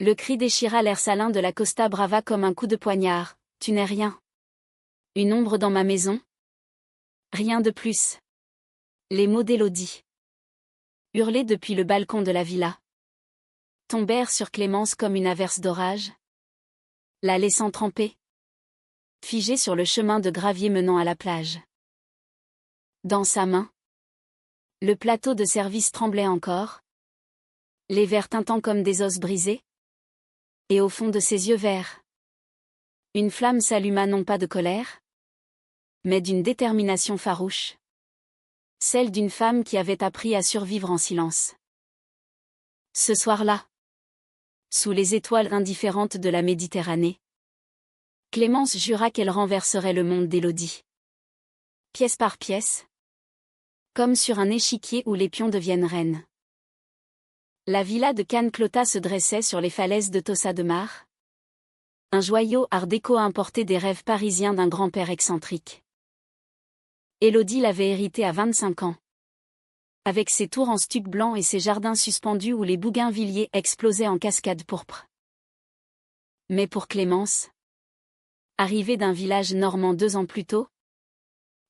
Le cri déchira l'air salin de la Costa Brava comme un coup de poignard. Tu n'es rien. Une ombre dans ma maison? Rien de plus. Les mots d'Élodie, hurlés depuis le balcon de la villa, tombèrent sur Clémence comme une averse d'orage, la laissant tremper, figée sur le chemin de gravier menant à la plage. Dans sa main, le plateau de service tremblait encore, les verres tintant comme des os brisés, et au fond de ses yeux verts, une flamme s'alluma non pas de colère, mais d'une détermination farouche. Celle d'une femme qui avait appris à survivre en silence. Ce soir-là, sous les étoiles indifférentes de la Méditerranée, Clémence jura qu'elle renverserait le monde d'Élodie. Pièce par pièce, comme sur un échiquier où les pions deviennent reines. La villa de Can Clota se dressait sur les falaises de Tossa de Mar. Un joyau art déco importé des rêves parisiens d'un grand-père excentrique. Élodie l'avait hérité à 25 ans. Avec ses tours en stuc blanc et ses jardins suspendus où les bougainvilliers explosaient en cascades pourpres. Mais pour Clémence, arrivée d'un village normand 2 ans plus tôt,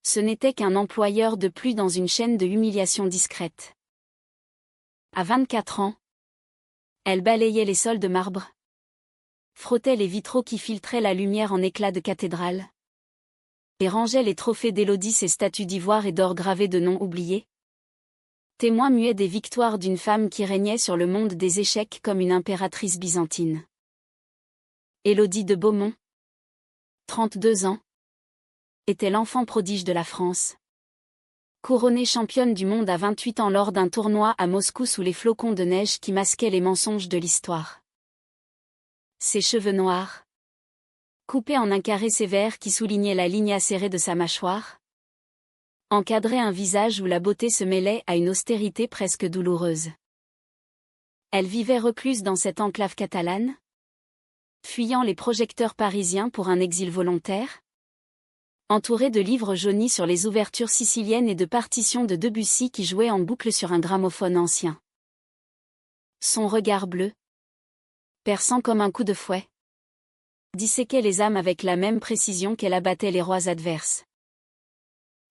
ce n'était qu'un employeur de plus dans une chaîne de humiliation discrète. À 24 ans, elle balayait les sols de marbre, frottait les vitraux qui filtraient la lumière en éclats de cathédrale, et rangeait les trophées d'Élodie, ses statues d'ivoire et d'or gravées de noms oubliés, témoin muet des victoires d'une femme qui régnait sur le monde des échecs comme une impératrice byzantine. Élodie de Beaumont, 32 ans, était l'enfant prodige de la France. Couronnée championne du monde à 28 ans lors d'un tournoi à Moscou sous les flocons de neige qui masquaient les mensonges de l'histoire. Ses cheveux noirs, coupés en un carré sévère qui soulignait la ligne acérée de sa mâchoire, encadraient un visage où la beauté se mêlait à une austérité presque douloureuse. Elle vivait recluse dans cette enclave catalane, fuyant les projecteurs parisiens pour un exil volontaire, entourée de livres jaunis sur les ouvertures siciliennes et de partitions de Debussy qui jouaient en boucle sur un gramophone ancien. Son regard bleu, perçant comme un coup de fouet, disséquait les âmes avec la même précision qu'elle abattait les rois adverses.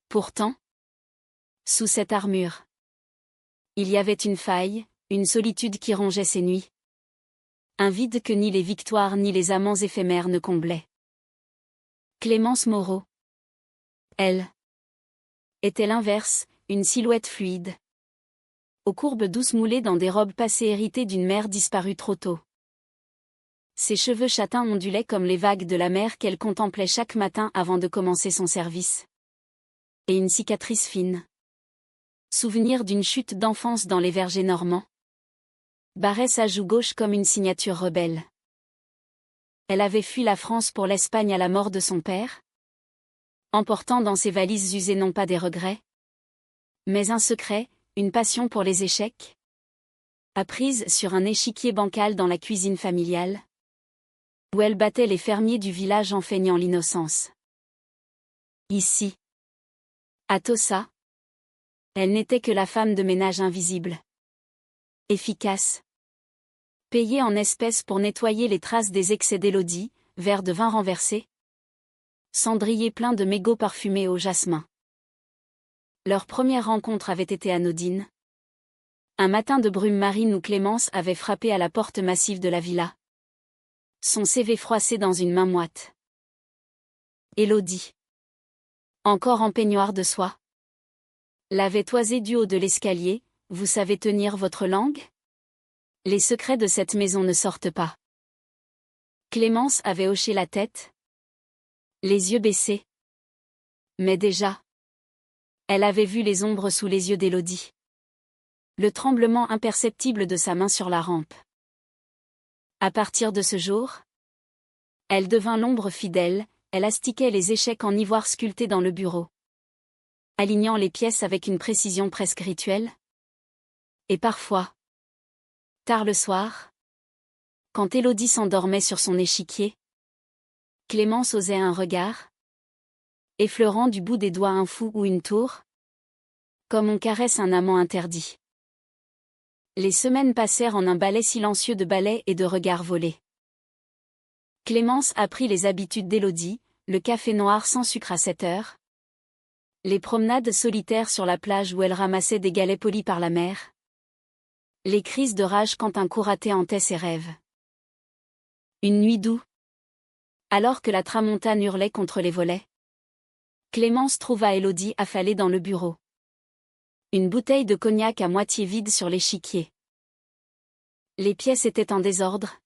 Pourtant, sous cette armure, il y avait une faille, une solitude qui rongeait ses nuits. Un vide que ni les victoires ni les amants éphémères ne comblaient. Clémence Moreau. Elle était l'inverse, une silhouette fluide, aux courbes douces moulées dans des robes passées héritées d'une mère disparue trop tôt. Ses cheveux châtains ondulaient comme les vagues de la mer qu'elle contemplait chaque matin avant de commencer son service. Et une cicatrice fine, souvenir d'une chute d'enfance dans les vergers normands, barrait sa joue gauche comme une signature rebelle. Elle avait fui la France pour l'Espagne à la mort de son père, emportant dans ses valises usées non pas des regrets, mais un secret, une passion pour les échecs, apprise sur un échiquier bancal dans la cuisine familiale, où elle battait les fermiers du village en feignant l'innocence. Ici, à Tossa, elle n'était que la femme de ménage invisible, efficace, payée en espèces pour nettoyer les traces des excès d'Élodie, verre de vin renversé, cendrier plein de mégots parfumés au jasmin. Leur première rencontre avait été anodine. Un matin de brume marine où Clémence avait frappé à la porte massive de la villa. Son CV froissé dans une main moite. Élodie, encore en peignoir de soie, l'avait toisé du haut de l'escalier. Vous savez tenir votre langue? Les secrets de cette maison ne sortent pas. Clémence avait hoché la tête, les yeux baissés. Mais déjà, elle avait vu les ombres sous les yeux d'Élodie. Le tremblement imperceptible de sa main sur la rampe. À partir de ce jour, elle devint l'ombre fidèle, elle astiquait les échecs en ivoire sculpté dans le bureau, alignant les pièces avec une précision presque rituelle. Et parfois, tard le soir, quand Élodie s'endormait sur son échiquier, Clémence osait un regard, effleurant du bout des doigts un fou ou une tour, comme on caresse un amant interdit. Les semaines passèrent en un ballet silencieux de balais et de regards volés. Clémence apprit les habitudes d'Élodie, le café noir sans sucre à 7 heures. Les promenades solitaires sur la plage où elle ramassait des galets polis par la mer. Les crises de rage quand un coup raté hantait ses rêves. Une nuit d'août. Alors que la tramontane hurlait contre les volets. Clémence trouva Élodie affalée dans le bureau. Une bouteille de cognac à moitié vide sur l'échiquier. Les pièces étaient en désordre.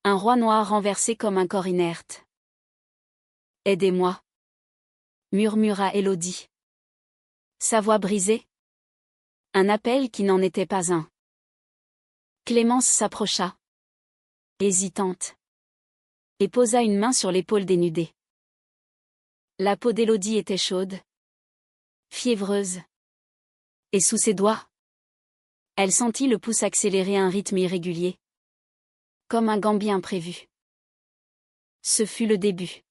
Un roi noir renversé comme un corps inerte. « Aidez-moi » murmura Élodie. Sa voix brisée. Un appel qui n'en était pas un. Clémence s'approcha. Hésitante. Et posa une main sur l'épaule dénudée. La peau d'Élodie était chaude. Fiévreuse. Et sous ses doigts, elle sentit le pouce accélérer un rythme irrégulier. Comme un gambie imprévu. Ce fut le début.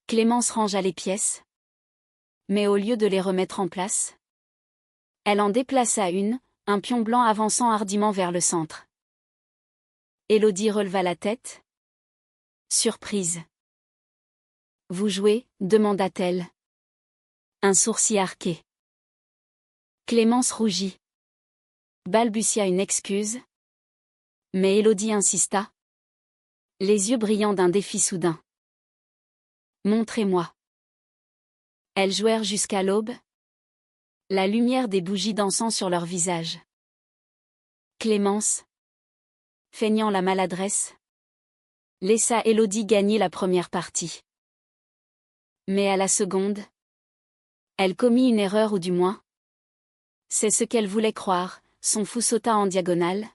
Clémence rangea les pièces. Mais au lieu de les remettre en place, elle en déplaça une, un pion blanc avançant hardiment vers le centre. Élodie releva la tête. Surprise. « Vous jouez » demanda-t-elle. Un sourcil arqué. Clémence rougit. Balbutia une excuse. Mais Élodie insista. Les yeux brillants d'un défi soudain. « Montrez-moi. » Elles jouèrent jusqu'à l'aube. La lumière des bougies dansant sur leurs visages. Clémence, feignant la maladresse, laissa Élodie gagner la première partie. Mais à la seconde, elle commit une erreur ou du moins. C'est ce qu'elle voulait croire, son fou sauta en diagonale,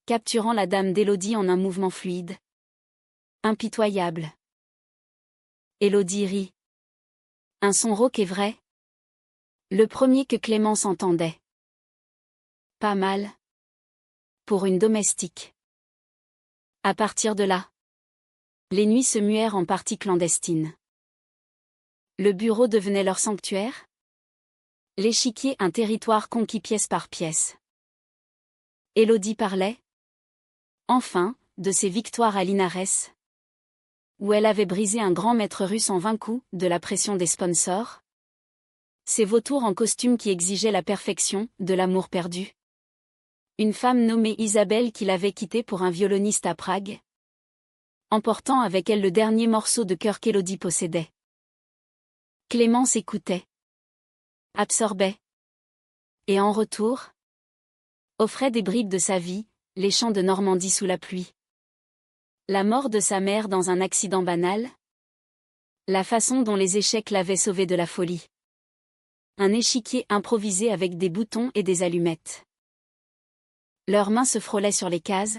capturant la dame d'Élodie en un mouvement fluide. Impitoyable. Élodie rit. Un son rauque et vrai. Le premier que Clémence entendait. Pas mal. Pour une domestique. À partir de là, les nuits se muèrent en parties clandestines. Le bureau devenait leur sanctuaire. L'échiquier un territoire conquis pièce par pièce. Élodie parlait. Enfin, de ses victoires à Linares. Où elle avait brisé un grand maître russe en 20 coups, de la pression des sponsors. Ces vautours en costume qui exigeaient la perfection, de l'amour perdu. Une femme nommée Isabelle qui l'avait quittée pour un violoniste à Prague. Emportant avec elle le dernier morceau de cœur qu'Élodie possédait. Clémence écoutait. Absorbait. Et en retour, offrait des bribes de sa vie, les champs de Normandie sous la pluie. La mort de sa mère dans un accident banal. La façon dont les échecs l'avaient sauvée de la folie. Un échiquier improvisé avec des boutons et des allumettes. Leurs mains se frôlaient sur les cases.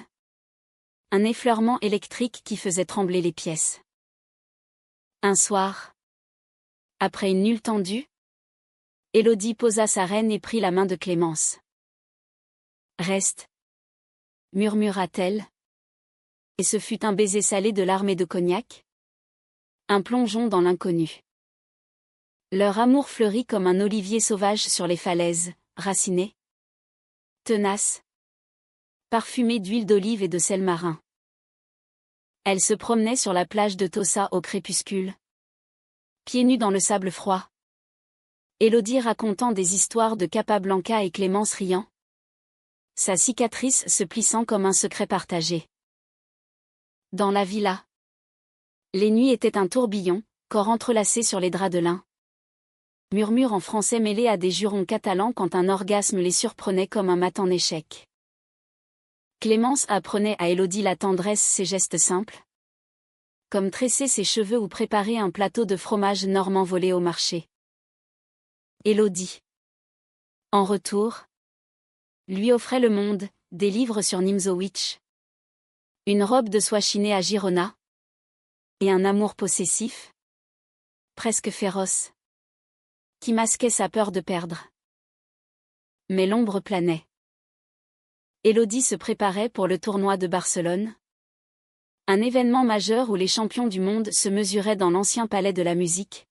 Un effleurement électrique qui faisait trembler les pièces. Un soir, après une nulle tendue, Élodie posa sa reine et prit la main de Clémence. « Reste » murmura-t-elle. Et ce fut un baiser salé de larmes et de cognac. Un plongeon dans l'inconnu. Leur amour fleurit comme un olivier sauvage sur les falaises, raciné. Tenace. Parfumé d'huile d'olive et de sel marin. Elle se promenait sur la plage de Tossa au crépuscule. Pieds nus dans le sable froid. Élodie racontant des histoires de Capablanca et Clémence riant. Sa cicatrice se plissant comme un secret partagé. Dans la villa. Les nuits étaient un tourbillon, corps entrelacés sur les draps de lin. Murmures en français mêlés à des jurons catalans quand un orgasme les surprenait comme un mat en échec. Clémence apprenait à Élodie la tendresse, ses gestes simples. Comme tresser ses cheveux ou préparer un plateau de fromage normand volé au marché. Élodie. En retour, lui offrait le monde, des livres sur Nimzowitsch. Une robe de soie chinée à Girona. Et un amour possessif. Presque féroce. Qui masquait sa peur de perdre. Mais l'ombre planait. Élodie se préparait pour le tournoi de Barcelone. Un événement majeur où les champions du monde se mesuraient dans l'ancien palais de la musique.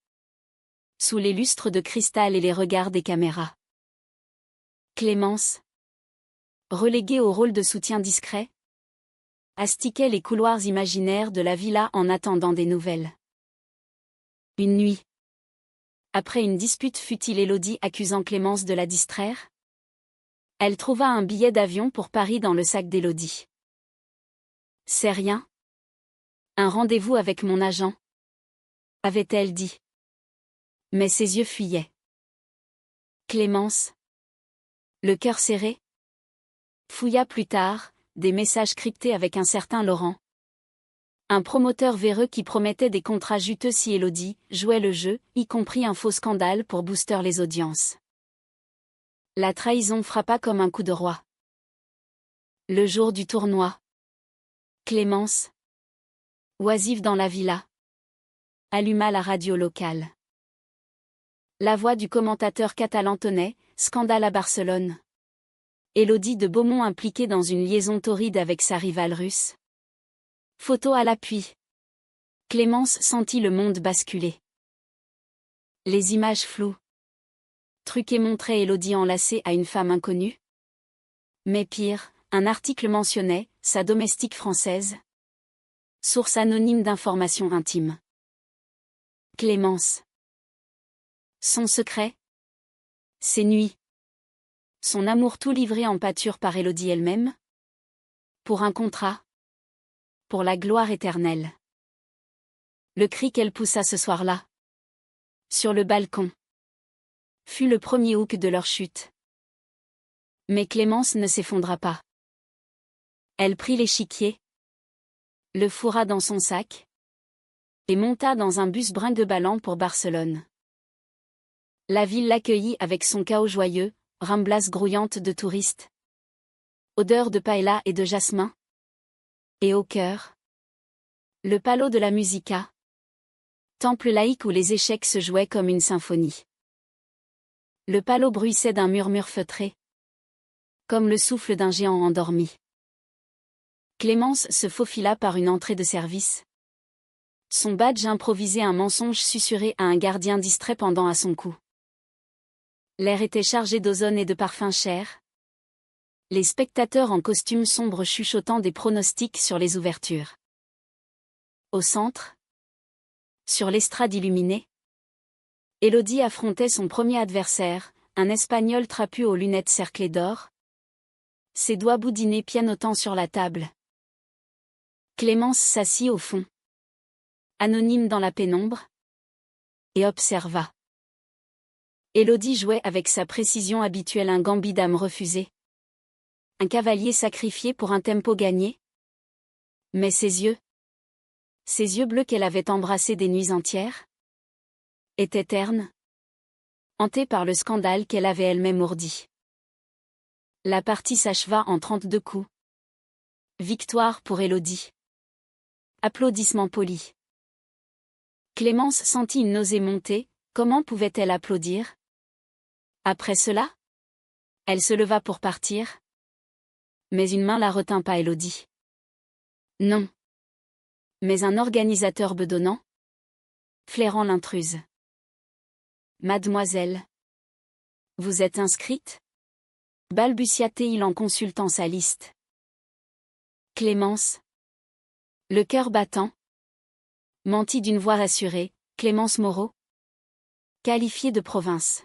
Sous les lustres de cristal et les regards des caméras. Clémence, Reléguée au rôle de soutien discret, astiquait les couloirs imaginaires de la villa en attendant des nouvelles. Une nuit. Après une dispute futile, Élodie accusant Clémence de la distraire. Elle trouva un billet d'avion pour Paris dans le sac d'Élodie. C'est rien. Un rendez-vous avec mon agent, avait-elle dit. Mais ses yeux fuyaient. Clémence, le cœur serré, fouilla plus tard des messages cryptés avec un certain Laurent. Un promoteur véreux qui promettait des contrats juteux si Élodie jouait le jeu, y compris un faux scandale pour booster les audiences. La trahison frappa comme un coup de roi. Le jour du tournoi. Clémence, oisive dans la villa, alluma la radio locale. La voix du commentateur catalan tonnait « Scandale à Barcelone ». Élodie de Beaumont impliquée dans une liaison torride avec sa rivale russe. Photo à l'appui. Clémence sentit le monde basculer. Les images floues, truquées montraient Élodie enlacée à une femme inconnue. Mais pire, un article mentionnait « sa domestique française ». Source anonyme d'informations intimes. Clémence. Son secret. Ses nuits. Son amour tout livré en pâture par Élodie elle-même. Pour un contrat. Pour la gloire éternelle. Le cri qu'elle poussa ce soir-là, sur le balcon, fut le premier hook de leur chute. Mais Clémence ne s'effondra pas. Elle prit l'échiquier, le fourra dans son sac, et monta dans un bus brinque-ballant pour Barcelone. La ville l'accueillit avec son chaos joyeux, Ramblas grouillante de touristes, odeur de paella et de jasmin. Et au cœur, le Palo de la Musica, temple laïque où les échecs se jouaient comme une symphonie. Le Palo bruissait d'un murmure feutré, comme le souffle d'un géant endormi. Clémence se faufila par une entrée de service. Son badge improvisait un mensonge susurré à un gardien distrait pendant à son cou. L'air était chargé d'ozone et de parfums chers. Les spectateurs en costume sombre chuchotant des pronostics sur les ouvertures. Au centre, sur l'estrade illuminée, Élodie affrontait son premier adversaire, un Espagnol trapu aux lunettes cerclées d'or. Ses doigts boudinés pianotant sur la table. Clémence s'assit au fond, anonyme dans la pénombre, et observa. Élodie jouait avec sa précision habituelle un gambit d'âme refusé. Un cavalier sacrifié pour un tempo gagné. Mais ses yeux bleus qu'elle avait embrassés des nuits entières, étaient ternes, hantés par le scandale qu'elle avait elle-même ourdi. La partie s'acheva en 32 coups. Victoire pour Élodie. Applaudissements polis. Clémence sentit une nausée monter, comment pouvait-elle applaudir? Après cela? Elle se leva pour partir. Mais une main la retint pas Élodie. Non. Mais un organisateur bedonnant, flairant l'intruse. Mademoiselle. Vous êtes inscrite? Balbutia-t-il en consultant sa liste. Clémence. Le cœur battant. Mentit d'une voix rassurée, Clémence Moreau. Qualifiée de province.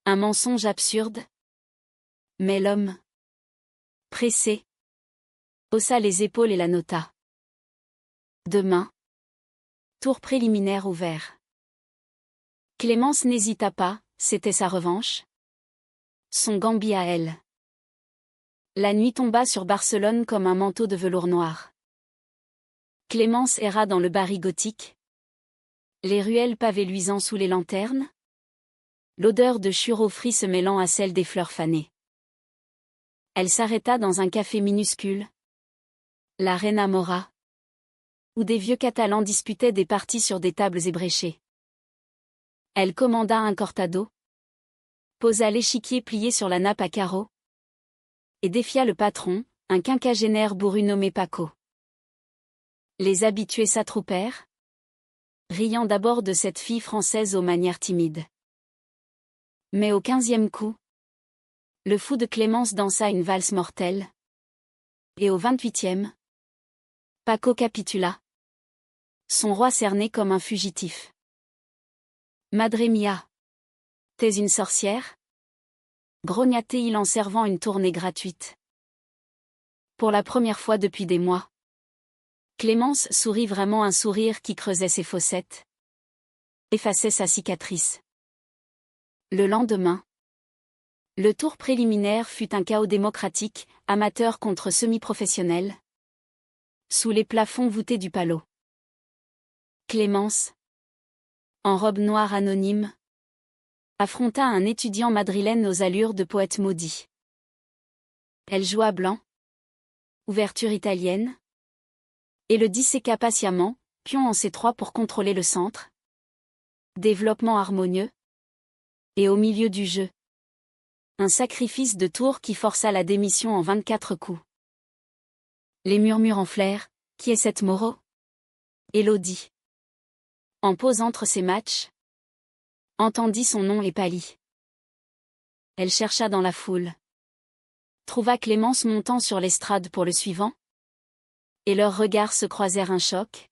Un mensonge absurde. Mais l'homme, pressé, haussa les épaules et la nota. Demain. Tour préliminaire ouvert. Clémence n'hésita pas, c'était sa revanche. Son gambit à elle. La nuit tomba sur Barcelone comme un manteau de velours noir. Clémence erra dans le Barry gothique. Les ruelles pavées luisant sous les lanternes. L'odeur de churros frits se mêlant à celle des fleurs fanées. Elle s'arrêta dans un café minuscule. La Reina Mora. Où des vieux Catalans disputaient des parties sur des tables ébréchées. Elle commanda un cortado. Posa l'échiquier plié sur la nappe à carreaux. Et défia le patron, un quinquagénaire bourru nommé Paco. Les habitués s'attroupèrent, riant d'abord de cette fille française aux manières timides. Mais au 15e coup, Le fou de Clémence dansa une valse mortelle. Et au 28e, Paco capitula. Son roi cerné comme un fugitif. Madre mia. T'es une sorcière? Grogna-t-il en servant une tournée gratuite. Pour la première fois depuis des mois. Clémence sourit vraiment, un sourire qui creusait ses fossettes. Effaçait sa cicatrice. Le lendemain. Le tour préliminaire fut un chaos démocratique, amateur contre semi-professionnel. Sous les plafonds voûtés du Palais. Clémence, en robe noire anonyme, affronta un étudiant madrilène aux allures de poète maudit. Elle joua blanc. Ouverture italienne. Et le disséqua patiemment, pion en C3 pour contrôler le centre. Développement harmonieux. Et au milieu du jeu. Un sacrifice de tour qui força la démission en 24 coups. Les murmures enflèrent. Qui est cette Moreau? Élodie. En pause entre ses matchs. Entendit son nom et pâlit. Elle chercha dans la foule. Trouva Clémence montant sur l'estrade pour le suivant. Et leurs regards se croisèrent, un choc.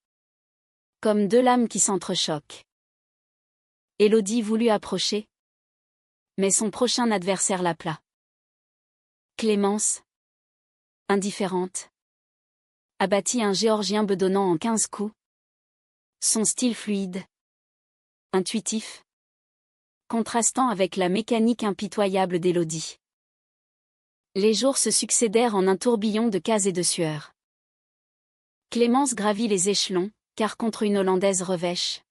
Comme deux lames qui s'entrechoquent. Élodie voulut approcher. Mais son prochain adversaire l'appela. Clémence, indifférente, abattit un Géorgien bedonnant en 15 coups. Son style fluide, intuitif, contrastant avec la mécanique impitoyable d'Élodie. Les jours se succédèrent en un tourbillon de cases et de sueur. Clémence gravit les échelons, car contre une Hollandaise revêche.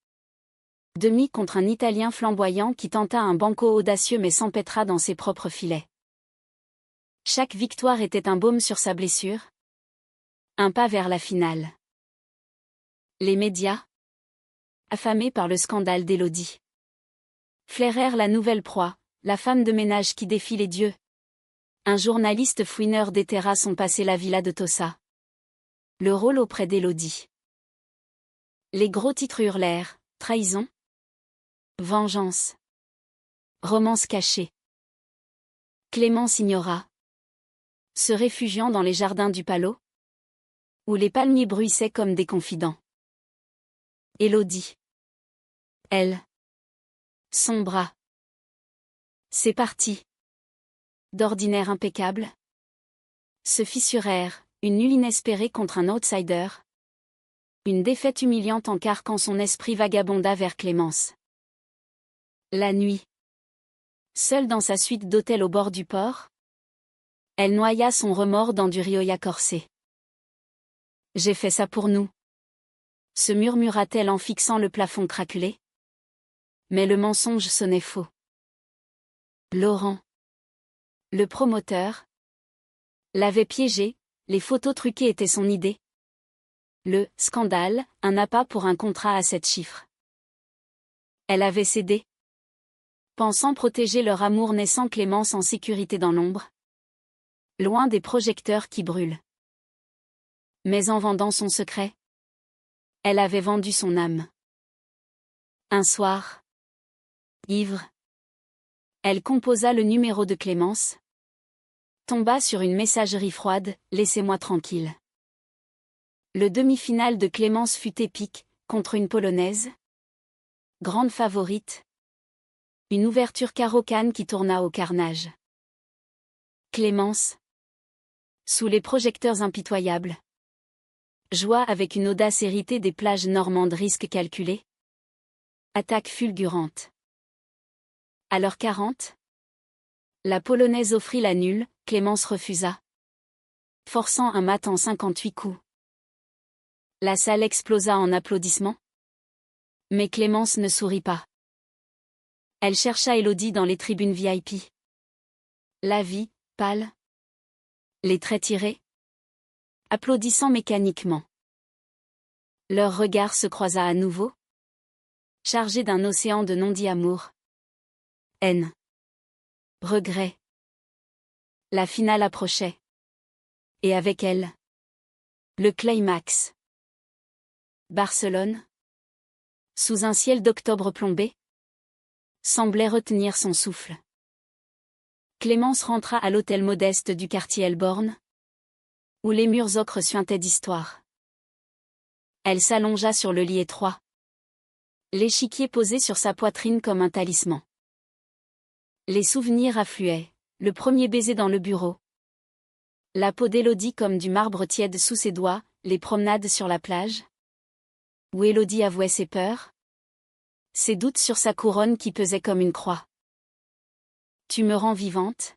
Demi contre un Italien flamboyant qui tenta un banco audacieux mais s'empêtra dans ses propres filets. Chaque victoire était un baume sur sa blessure. Un pas vers la finale. Les médias, affamés par le scandale d'Élodie, flairèrent la nouvelle proie, la femme de ménage qui défie les dieux. Un journaliste fouineur déterra son passé, la villa de Tossa. Le rôle auprès d'Élodie. Les gros titres hurlèrent, trahison, vengeance, romance cachée. Clémence ignora. Se réfugiant dans les jardins du Palais, où les palmiers bruissaient comme des confidents. Élodie. Elle. Son bras. C'est parti. D'ordinaire impeccable. Se fissurèrent, une nulle inespérée contre un outsider. Une défaite humiliante en quart quand son esprit vagabonda vers Clémence. La nuit. Seule dans sa suite d'hôtels au bord du port. Elle noya son remords dans du rioja corsé. J'ai fait ça pour nous. Se murmura-t-elle en fixant le plafond craquelé. Mais le mensonge sonnait faux. Laurent, le promoteur, l'avait piégé, les photos truquées étaient son idée. Le « scandale », un appât pour un contrat à 7 chiffres. Elle avait cédé. Pensant protéger leur amour naissant, Clémence en sécurité dans l'ombre. Loin des projecteurs qui brûlent. Mais en vendant son secret, elle avait vendu son âme. Un soir, ivre, elle composa le numéro de Clémence. Tomba sur une messagerie froide, laissez-moi tranquille. Le demi-finale de Clémence fut épique, contre une Polonaise. Grande favorite. Une ouverture carocane qui tourna au carnage. Clémence, sous les projecteurs impitoyables, joua avec une audace héritée des plages normandes, risque calculé. Attaque fulgurante. À l'heure 40, la Polonaise offrit la nulle, Clémence refusa. Forçant un mat en 58 coups. La salle explosa en applaudissements. Mais Clémence ne sourit pas. Elle chercha Élodie dans les tribunes VIP. La vie, pâle. Les traits tirés. Applaudissant mécaniquement. Leur regard se croisa à nouveau. Chargé d'un océan de non-dit amour. Haine. Regret. La finale approchait. Et avec elle, le climax. Barcelone, sous un ciel d'octobre plombé, semblait retenir son souffle. Clémence rentra à l'hôtel modeste du quartier Elborn, où les murs ocre suintaient d'histoire. Elle s'allongea sur le lit étroit. L'échiquier posé sur sa poitrine comme un talisman. Les souvenirs affluaient, le premier baiser dans le bureau. La peau d'Élodie comme du marbre tiède sous ses doigts, les promenades sur la plage. Où Élodie avouait ses peurs. Ses doutes sur sa couronne qui pesait comme une croix. Tu me rends vivante?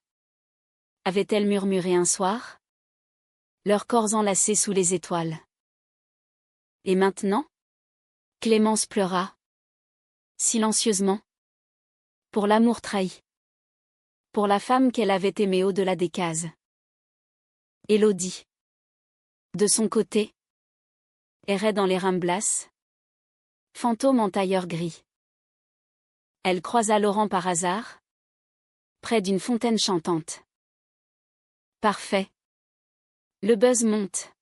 Avait-elle murmuré un soir? Leurs corps enlacés sous les étoiles. Et maintenant? Clémence pleura. Silencieusement. Pour l'amour trahi. Pour la femme qu'elle avait aimée au-delà des cases. Élodie. De son côté. Errait dans les Ramblas. Fantôme en tailleur gris. Elle croisa Laurent par hasard. Près d'une fontaine chantante. Parfait. Le buzz monte.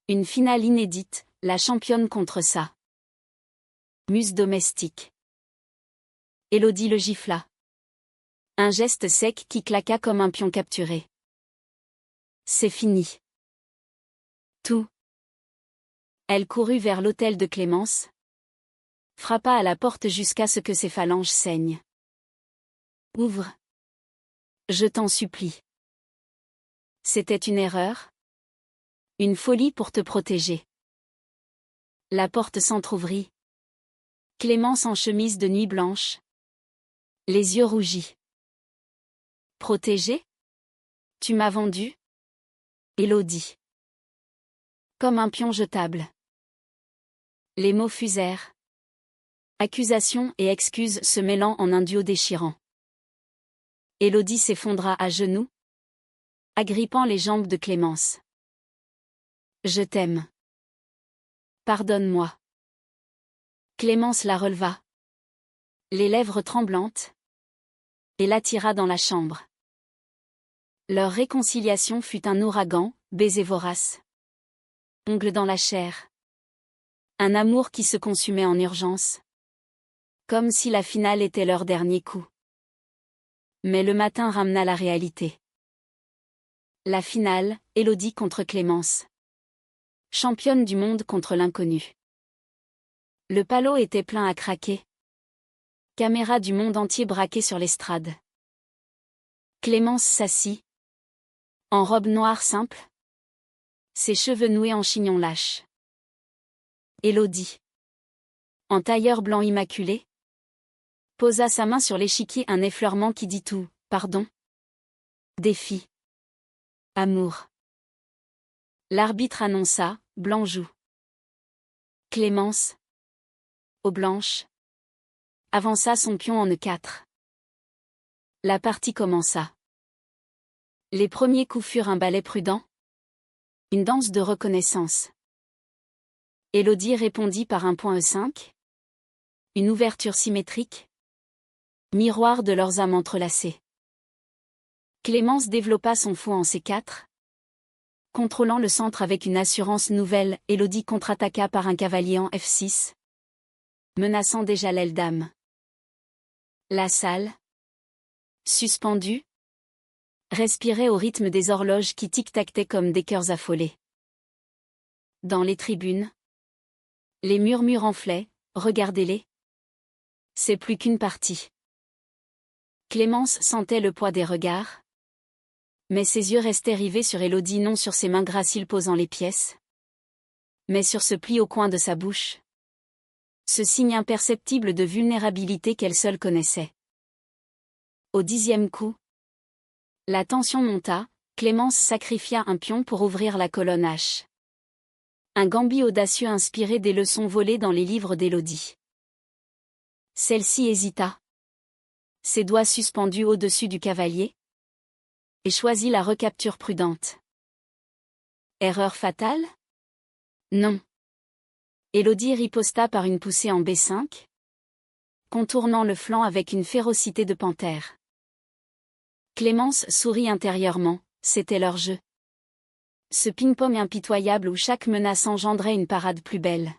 Une finale inédite, la championne contre sa muse domestique. Élodie le gifla. Un geste sec qui claqua comme un pion capturé. C'est fini. Tout. Elle courut vers l'hôtel de Clémence. Frappa à la porte jusqu'à ce que ses phalanges saignent. Ouvre. Je t'en supplie. C'était une erreur? Une folie pour te protéger. La porte s'entr'ouvrit. Clémence en chemise de nuit blanche. Les yeux rougis. Protégée? Tu m'as vendu? Élodie. Comme un pion jetable. Les mots fusèrent. Accusations et excuses se mêlant en un duo déchirant. Élodie s'effondra à genoux, agrippant les jambes de Clémence. Je t'aime. Pardonne-moi. Clémence la releva. Les lèvres tremblantes. Et l'attira dans la chambre. Leur réconciliation fut un ouragan, baiser vorace. Ongles dans la chair. Un amour qui se consumait en urgence. Comme si la finale était leur dernier coup. Mais le matin ramena la réalité. La finale, Élodie contre Clémence. Championne du monde contre l'inconnu. Le palot était plein à craquer. Caméras du monde entier braquées sur l'estrade. Clémence s'assit. En robe noire simple. Ses cheveux noués en chignon lâche. Élodie. En tailleur blanc immaculé. Posa sa main sur l'échiquier, un effleurement qui dit tout, pardon. Défi. Amour. L'arbitre annonça, blanc joue. Clémence. Eau blanche. Avança son pion en E4. La partie commença. Les premiers coups furent un ballet prudent. Une danse de reconnaissance. Élodie répondit par un point E5. Une ouverture symétrique. Miroir de leurs âmes entrelacées. Clémence développa son fou en C4. Contrôlant le centre avec une assurance nouvelle, Élodie contre-attaqua par un cavalier en F6. Menaçant déjà l'aile dame. La salle. Suspendue. Respirait au rythme des horloges qui tic-tactaient comme des cœurs affolés. Dans les tribunes. Les murmures enflaient, regardez-les. C'est plus qu'une partie. Clémence sentait le poids des regards. Mais ses yeux restaient rivés sur Élodie, non sur ses mains graciles posant les pièces. Mais sur ce pli au coin de sa bouche. Ce signe imperceptible de vulnérabilité qu'elle seule connaissait. Au 10e coup. La tension monta, Clémence sacrifia un pion pour ouvrir la colonne H. Un gambit audacieux inspiré des leçons volées dans les livres d'Élodie. Celle-ci hésita. Ses doigts suspendus au-dessus du cavalier. Et choisit la recapture prudente. Erreur fatale? Non. Élodie riposta par une poussée en B5. Contournant le flanc avec une férocité de panthère. Clémence sourit intérieurement, c'était leur jeu. Ce ping-pong impitoyable où chaque menace engendrait une parade plus belle.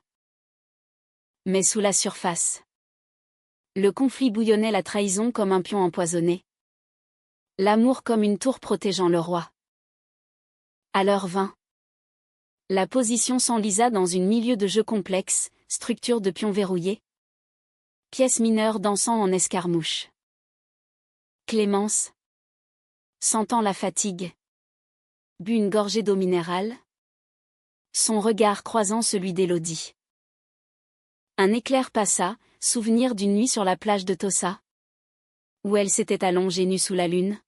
Mais sous la surface. Le conflit bouillonnait, la trahison comme un pion empoisonné. L'amour comme une tour protégeant le roi. À l'heure 20. La position s'enlisa dans une milieu de jeu complexe, structure de pions verrouillés. Pièces mineures dansant en escarmouche. Clémence, sentant la fatigue, but une gorgée d'eau minérale. Son regard croisant celui d'Élodie. Un éclair passa, souvenir d'une nuit sur la plage de Tossa, où elle s'était allongée nue sous la lune.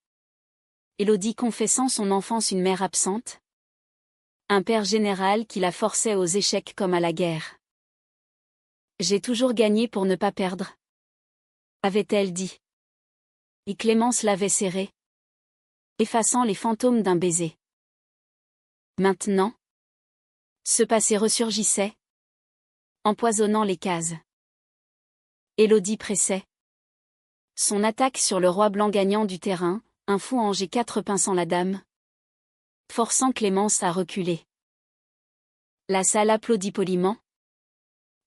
Élodie confessant son enfance une mère absente. Un père général qui la forçait aux échecs comme à la guerre. J'ai toujours gagné pour ne pas perdre, avait-elle dit. Et Clémence l'avait serré, effaçant les fantômes d'un baiser. Maintenant, ce passé ressurgissait, empoisonnant les cases. Élodie pressait. Son attaque sur le roi blanc gagnant du terrain, un fou en G4 pinçant la dame, forçant Clémence à reculer. La salle applaudit poliment,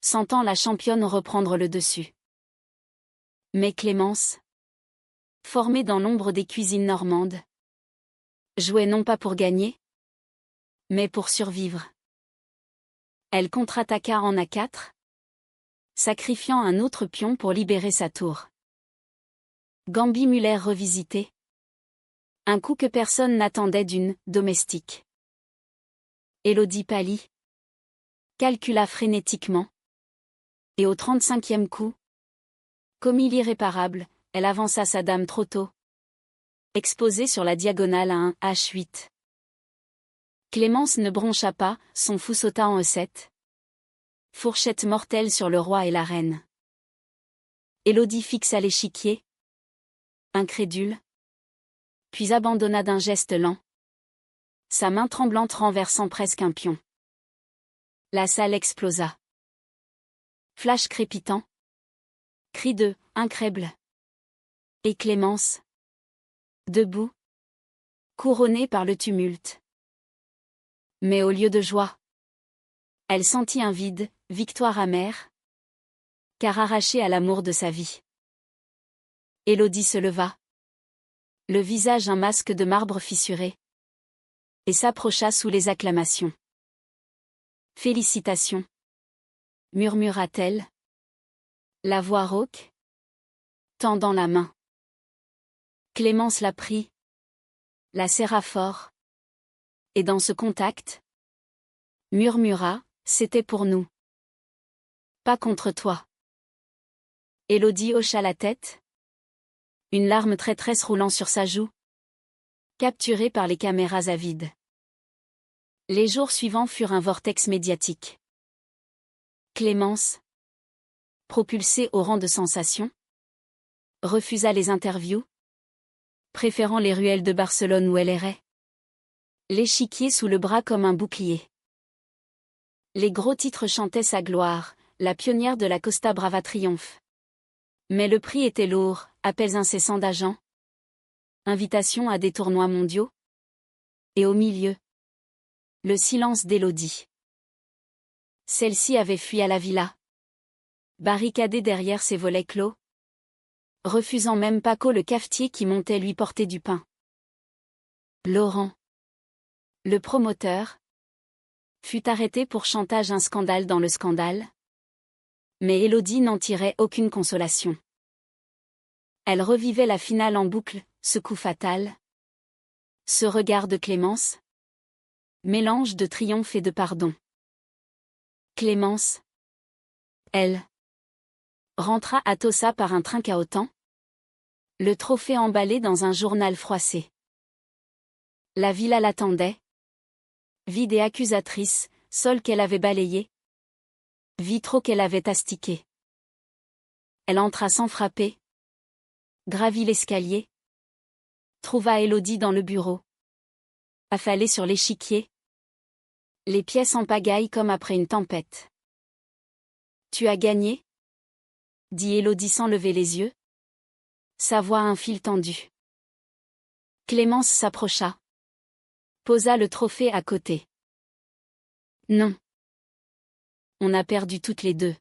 sentant la championne reprendre le dessus. Mais Clémence, formée dans l'ombre des cuisines normandes, jouait non pas pour gagner, mais pour survivre. Elle contre-attaqua en A4, sacrifiant un autre pion pour libérer sa tour. Gambit Muller revisité. Un coup que personne n'attendait d'une « domestique ». Élodie pâlit, calcula frénétiquement. Et au 35e coup, commis l'irréparable, elle avança sa dame trop tôt. Exposée sur la diagonale à un H8. Clémence ne broncha pas, son fou sauta en E7. Fourchette mortelle sur le roi et la reine. Élodie fixa l'échiquier, incrédule, puis abandonna d'un geste lent, sa main tremblante renversant presque un pion. La salle explosa. Flash crépitant. Cri de « incroyable ». Et Clémence, debout, couronnée par le tumulte. Mais au lieu de joie, elle sentit un vide, victoire amère, car arrachée à l'amour de sa vie. Élodie se leva, le visage un masque de marbre fissuré, et s'approcha sous les acclamations. « Félicitations » murmura-t-elle, la voix rauque, tendant la main. Clémence la prit, la serra fort, et dans ce contact, murmura, c'était pour nous. Pas contre toi. Élodie hocha la tête, une larme traîtresse roulant sur sa joue, capturée par les caméras avides. Les jours suivants furent un vortex médiatique. Clémence, propulsée au rang de sensation, refusa les interviews, préférant les ruelles de Barcelone où elle errait. L'échiquier sous le bras comme un bouclier. Les gros titres chantaient sa gloire, la pionnière de la Costa Brava triomphe. Mais le prix était lourd, appels incessants d'agents, invitations à des tournois mondiaux. Et au milieu, le silence d'Élodie. Celle-ci avait fui à la villa, barricadée derrière ses volets clos, refusant même Paco le cafetier qui montait lui porter du pain. Laurent, le promoteur, fut arrêté pour chantage, un scandale dans le scandale. Mais Élodie n'en tirait aucune consolation. Elle revivait la finale en boucle, ce coup fatal. Ce regard de Clémence. Mélange de triomphe et de pardon. Clémence. Elle. Rentra à Tossa par un train cahotant. Le trophée emballé dans un journal froissé. La villa l'attendait. Vide et accusatrice, sol qu'elle avait balayé. Vitraux qu'elle avait astiqués. Elle entra sans frapper. Gravit l'escalier. Trouva Élodie dans le bureau. Affalée sur l'échiquier. Les pièces en pagaille comme après une tempête. Tu as gagné ? Dit Élodie sans lever les yeux. Sa voix un fil tendu. Clémence s'approcha. Posa le trophée à côté. Non. On a perdu toutes les deux.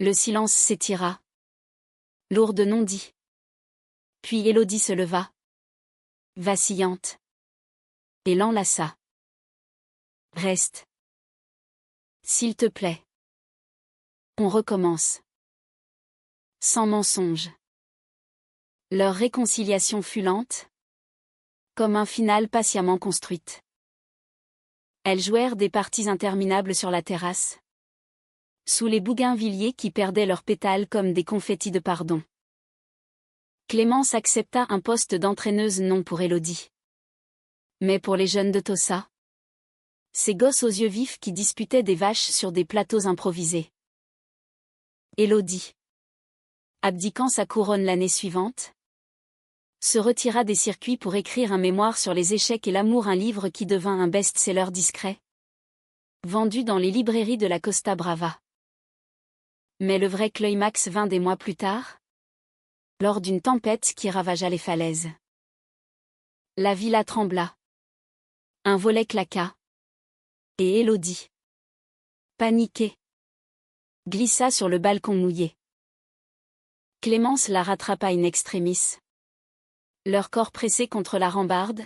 Le silence s'étira. Lourd de non-dit. Puis Élodie se leva. vacillante. Et l'enlaça. Reste. S'il te plaît. On recommence. Sans mensonge. Leur réconciliation fut lente, comme un final patiemment construite. Elles jouèrent des parties interminables sur la terrasse, sous les bougainvilliers qui perdaient leurs pétales comme des confettis de pardon. Clémence accepta un poste d'entraîneuse non pour Élodie, mais pour les jeunes de Tossa. Ces gosses aux yeux vifs qui disputaient des vaches sur des plateaux improvisés. Élodie, abdiquant sa couronne l'année suivante, se retira des circuits pour écrire un mémoire sur les échecs et l'amour, un livre qui devint un best-seller discret, vendu dans les librairies de la Costa Brava. Mais le vrai climax vint des mois plus tard, lors d'une tempête qui ravagea les falaises. La villa trembla. Un volet claqua. Et Élodie, paniquée, glissa sur le balcon mouillé. Clémence la rattrapa in extremis. Leurs corps pressés contre la rambarde,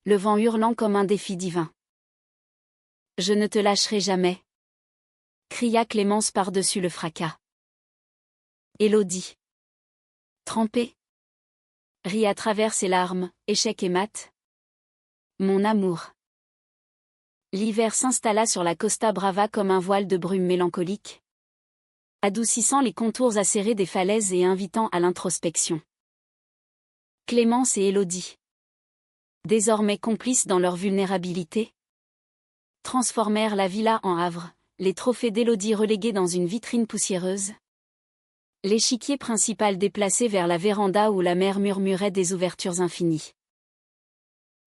le vent hurlant comme un défi divin. « Je ne te lâcherai jamais !» cria Clémence par-dessus le fracas. Élodie, trempée, rit à travers ses larmes, échec et mat. « Mon amour !» L'hiver s'installa sur la Costa Brava comme un voile de brume mélancolique, adoucissant les contours acérés des falaises et invitant à l'introspection. Clémence et Élodie, désormais complices dans leur vulnérabilité, transformèrent la villa en havre, les trophées d'Élodie relégués dans une vitrine poussiéreuse, l'échiquier principal déplacé vers la véranda où la mer murmurait des ouvertures infinies.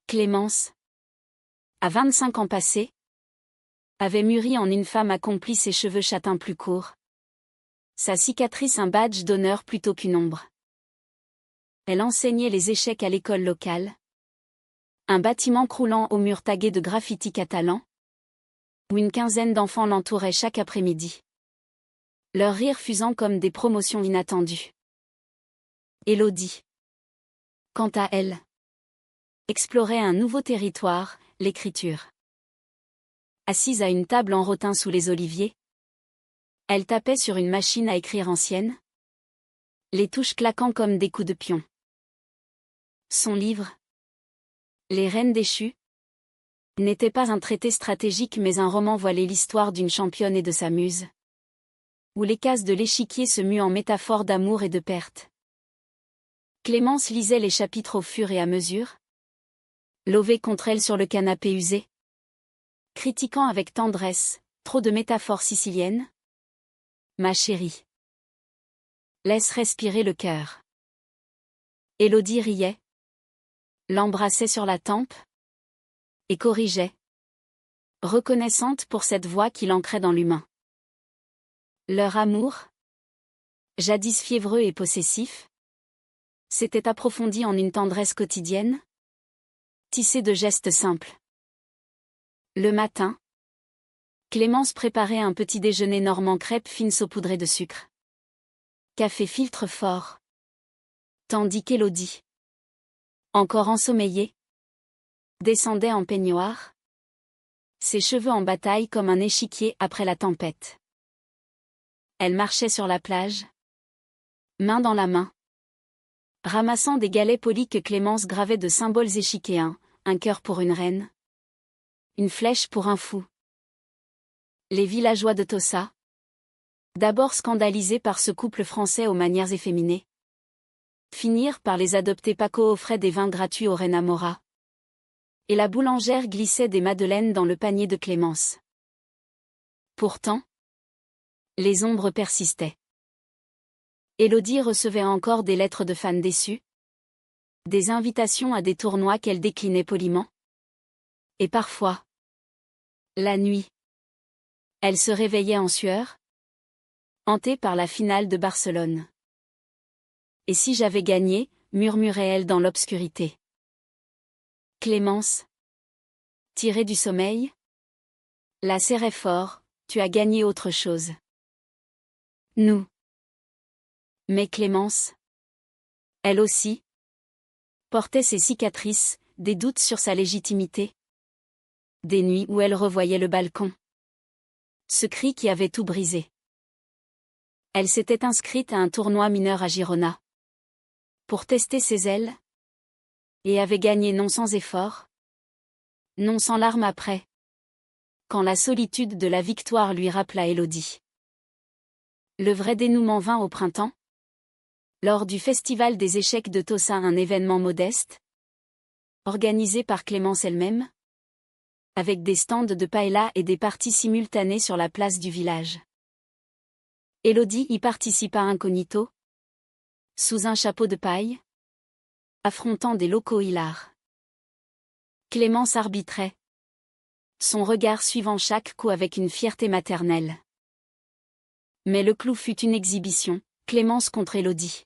Clémence, à 25 ans passés, avait mûri en une femme accomplie, ses cheveux châtains plus courts, sa cicatrice un badge d'honneur plutôt qu'une ombre. Elle enseignait les échecs à l'école locale, un bâtiment croulant aux murs tagués de graffitis catalans, où une quinzaine d'enfants l'entouraient chaque après-midi, leurs rires fusant comme des promotions inattendues. Élodie, quant à elle, explorait un nouveau territoire, l'écriture. Assise à une table en rotin sous les oliviers, elle tapait sur une machine à écrire ancienne, les touches claquant comme des coups de pion. Son livre, Les Reines déchues, n'était pas un traité stratégique mais un roman voilé, l'histoire d'une championne et de sa muse, où les cases de l'échiquier se muent en métaphores d'amour et de perte. Clémence lisait les chapitres au fur et à mesure, levée contre elle sur le canapé usé, critiquant avec tendresse, trop de métaphores siciliennes. Ma chérie, laisse respirer le cœur. Élodie riait, l'embrassait sur la tempe, et corrigeait, reconnaissante pour cette voix qui l'ancrait dans l'humain. Leur amour, jadis fiévreux et possessif, s'était approfondi en une tendresse quotidienne, tissée de gestes simples. Le matin, Clémence préparait un petit déjeuner normand, crêpes fines saupoudrées de sucre, café filtre fort, tandis qu'Élodie, encore ensommeillée, descendait en peignoir, ses cheveux en bataille comme un échiquier après la tempête. Elle marchait sur la plage, main dans la main, ramassant des galets polis que Clémence gravait de symboles échiquéens, un cœur pour une reine, une flèche pour un fou. Les villageois de Tossa, d'abord scandalisés par ce couple français aux manières efféminées, finirent par les adopter. Paco offrait des vins gratuits aux Reina Mora, et la boulangère glissait des madeleines dans le panier de Clémence. Pourtant, les ombres persistaient. Élodie recevait encore des lettres de fans déçus, des invitations à des tournois qu'elle déclinait poliment. Et parfois, la nuit, elle se réveillait en sueur, hantée par la finale de Barcelone. Et si j'avais gagné, murmurait-elle dans l'obscurité. Clémence, tirée du sommeil, la serrait fort, tu as gagné autre chose. Nous. Mais Clémence, elle aussi, portait ses cicatrices, des doutes sur sa légitimité. Des nuits où elle revoyait le balcon. Ce cri qui avait tout brisé. Elle s'était inscrite à un tournoi mineur à Girona. Pour tester ses ailes. Et avait gagné non sans effort. Non sans larmes après. Quand la solitude de la victoire lui rappela Élodie. Le vrai dénouement vint au printemps. Lors du Festival des échecs de Tossa, un événement modeste. Organisé par Clémence elle-même. Avec des stands de paella et des parties simultanées sur la place du village. Élodie y participa incognito. Sous un chapeau de paille. Affrontant des locaux hilars. Clémence arbitrait. Son regard suivant chaque coup avec une fierté maternelle. Mais le clou fut une exhibition, Clémence contre Élodie.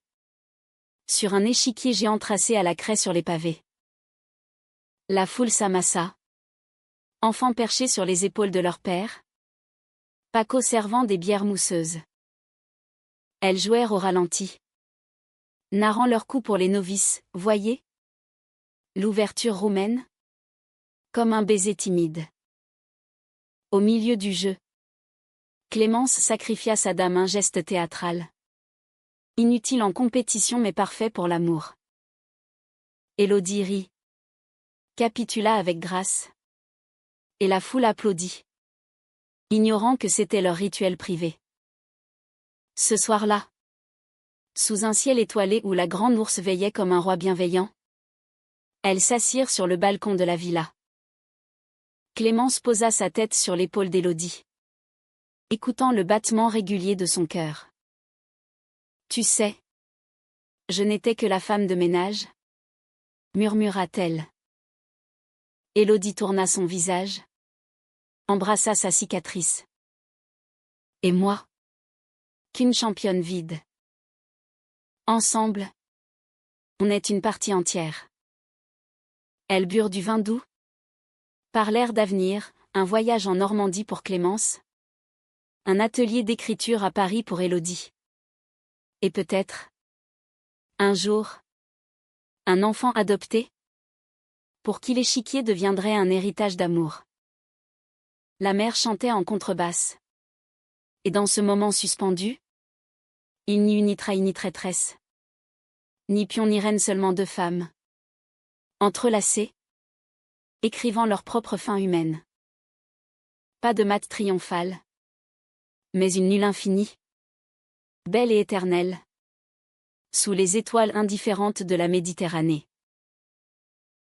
Sur un échiquier géant tracé à la craie sur les pavés. La foule s'amassa. Enfants perchés sur les épaules de leur père. Paco servant des bières mousseuses. Elles jouèrent au ralenti. Narrant leurs coups pour les novices, voyez. L'ouverture roumaine. Comme un baiser timide. Au milieu du jeu. Clémence sacrifia sa dame, un geste théâtral. Inutile en compétition mais parfait pour l'amour. Élodie rit. Capitula avec grâce. Et la foule applaudit. Ignorant que c'était leur rituel privé. Ce soir-là. Sous un ciel étoilé où la grande ours veillait comme un roi bienveillant. Elles s'assirent sur le balcon de la villa. Clémence posa sa tête sur l'épaule d'Élodie. Écoutant le battement régulier de son cœur. Tu sais. Je n'étais que la femme de ménage. Murmura-t-elle. Élodie tourna son visage. Embrassa sa cicatrice. Et moi? Qu'une championne vide. Ensemble. On est une partie entière. Elles burent du vin doux. Parlèrent d'avenir, un voyage en Normandie pour Clémence. Un atelier d'écriture à Paris pour Élodie. Et peut-être. Un jour. Un enfant adopté. Pour qui l'échiquier deviendrait un héritage d'amour. La mère chantait en contrebasse. Et dans ce moment suspendu. Il n'y eut ni trahi ni traîtresse. Ni pion ni reine, seulement deux femmes. Entrelacées. Écrivant leur propre fin humaine. Pas de mat triomphal. Mais une nulle infinie. Belle et éternelle. Sous les étoiles indifférentes de la Méditerranée.